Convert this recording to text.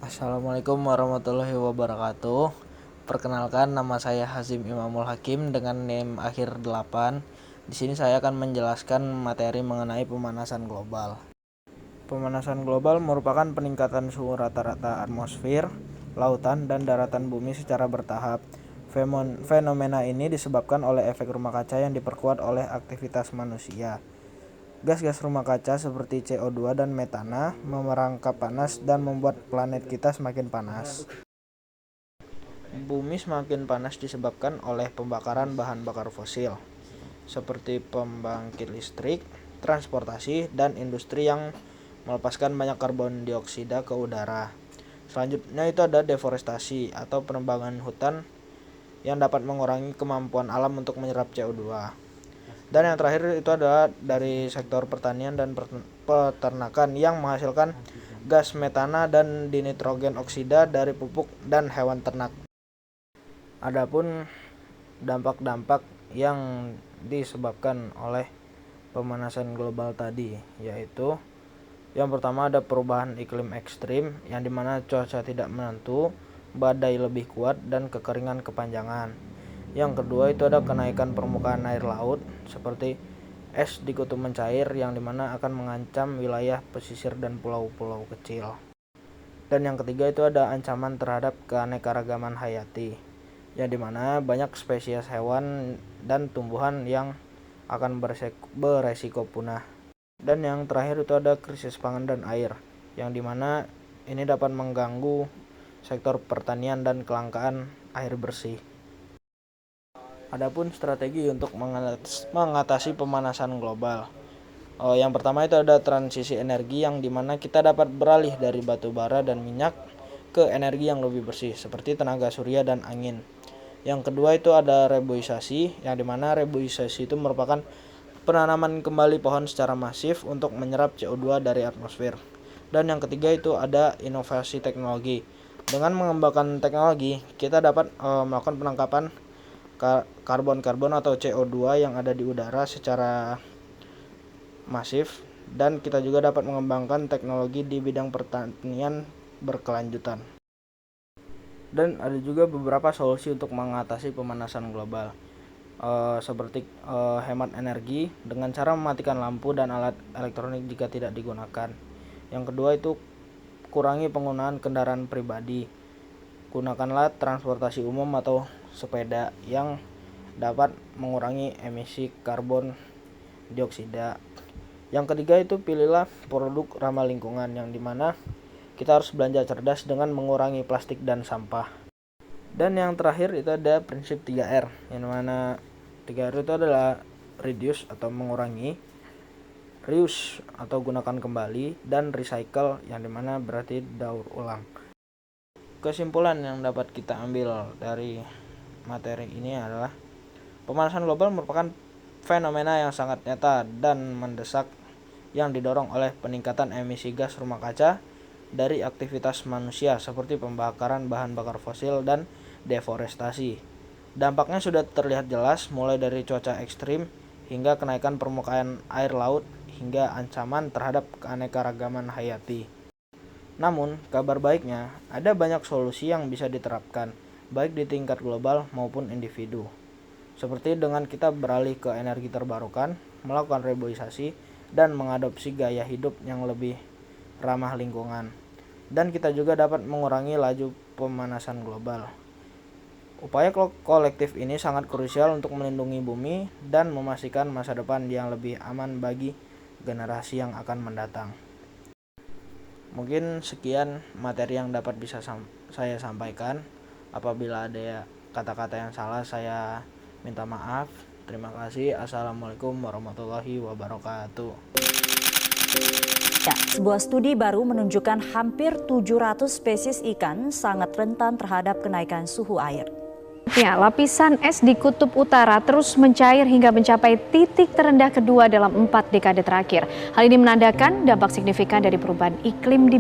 Assalamualaikum warahmatullahi wabarakatuh. Perkenalkan, nama saya Hazim Imamul Hakim dengan NIM akhir 8. Di sini saya akan menjelaskan materi mengenai pemanasan global. Pemanasan global merupakan peningkatan suhu rata-rata atmosfer, lautan, dan daratan bumi secara bertahap. Fenomena ini disebabkan oleh efek rumah kaca yang diperkuat oleh aktivitas manusia. Gas-gas rumah kaca seperti CO2 dan metana memerangkap panas dan membuat planet kita semakin panas. Bumi semakin panas disebabkan oleh pembakaran bahan bakar fosil, seperti pembangkit listrik, transportasi, dan industri yang melepaskan banyak karbon dioksida ke udara. Selanjutnya itu ada deforestasi atau penebangan hutan yang dapat mengurangi kemampuan alam untuk menyerap CO2. Dan yang terakhir itu adalah dari sektor pertanian dan peternakan yang menghasilkan gas metana dan dinitrogen oksida dari pupuk dan hewan ternak. Adapun dampak-dampak yang disebabkan oleh pemanasan global tadi, yaitu yang pertama ada perubahan iklim ekstrim yang dimana cuaca tidak menentu, badai lebih kuat, dan kekeringan kepanjangan. Yang kedua itu ada kenaikan permukaan air laut seperti es di kutub mencair yang dimana akan mengancam wilayah pesisir dan pulau-pulau kecil. Dan yang ketiga itu ada ancaman terhadap keanekaragaman hayati yang dimana banyak spesies hewan dan tumbuhan yang akan beresiko punah. Dan yang terakhir itu ada krisis pangan dan air yang dimana ini dapat mengganggu sektor pertanian dan kelangkaan air bersih. Adapun strategi untuk mengatasi pemanasan global. Yang pertama itu ada transisi energi yang dimana kita dapat beralih dari batu bara dan minyak ke energi yang lebih bersih seperti tenaga surya dan angin. Yang kedua itu ada reboisasi yang dimana reboisasi itu merupakan penanaman kembali pohon secara masif untuk menyerap CO2 dari atmosfer. Dan yang ketiga itu ada inovasi teknologi. Dengan mengembangkan teknologi, kita dapat melakukan penangkapan karbon atau CO2 yang ada di udara secara masif, dan kita juga dapat mengembangkan teknologi di bidang pertanian berkelanjutan. Dan ada juga beberapa solusi untuk mengatasi pemanasan global, seperti hemat energi dengan cara mematikan lampu dan alat elektronik jika tidak digunakan. Yang kedua itu kurangi penggunaan kendaraan pribadi. Gunakanlah transportasi umum atau sepeda yang dapat mengurangi emisi karbon dioksida. Yang ketiga itu pilihlah produk ramah lingkungan yang dimana kita harus belanja cerdas dengan mengurangi plastik dan sampah. Dan yang terakhir itu ada prinsip 3R yang dimana 3R itu adalah reduce atau mengurangi, reuse atau gunakan kembali, dan recycle yang dimana berarti daur ulang. Kesimpulan yang dapat kita ambil dari materi ini adalah pemanasan global merupakan fenomena yang sangat nyata dan mendesak yang didorong oleh peningkatan emisi gas rumah kaca dari aktivitas manusia seperti pembakaran bahan bakar fosil dan deforestasi. Dampaknya sudah terlihat jelas mulai dari cuaca ekstrim hingga kenaikan permukaan air laut hingga ancaman terhadap keanekaragaman hayati. Namun, kabar baiknya, ada banyak solusi yang bisa diterapkan, baik di tingkat global maupun individu. Seperti dengan kita beralih ke energi terbarukan, melakukan reboisasi, dan mengadopsi gaya hidup yang lebih ramah lingkungan. Dan kita juga dapat mengurangi laju pemanasan global. Upaya kolektif ini sangat krusial untuk melindungi bumi dan memastikan masa depan yang lebih aman bagi generasi yang akan mendatang. Mungkin sekian materi yang dapat bisa saya sampaikan. Apabila ada kata-kata yang salah, saya minta maaf. Terima kasih. Assalamualaikum warahmatullahi wabarakatuh. Ya, sebuah studi baru menunjukkan hampir 700 spesies ikan sangat rentan terhadap kenaikan suhu air. Ya, lapisan es di Kutub Utara terus mencair hingga mencapai titik terendah kedua dalam 4 dekade terakhir. Hal ini menandakan dampak signifikan dari perubahan iklim di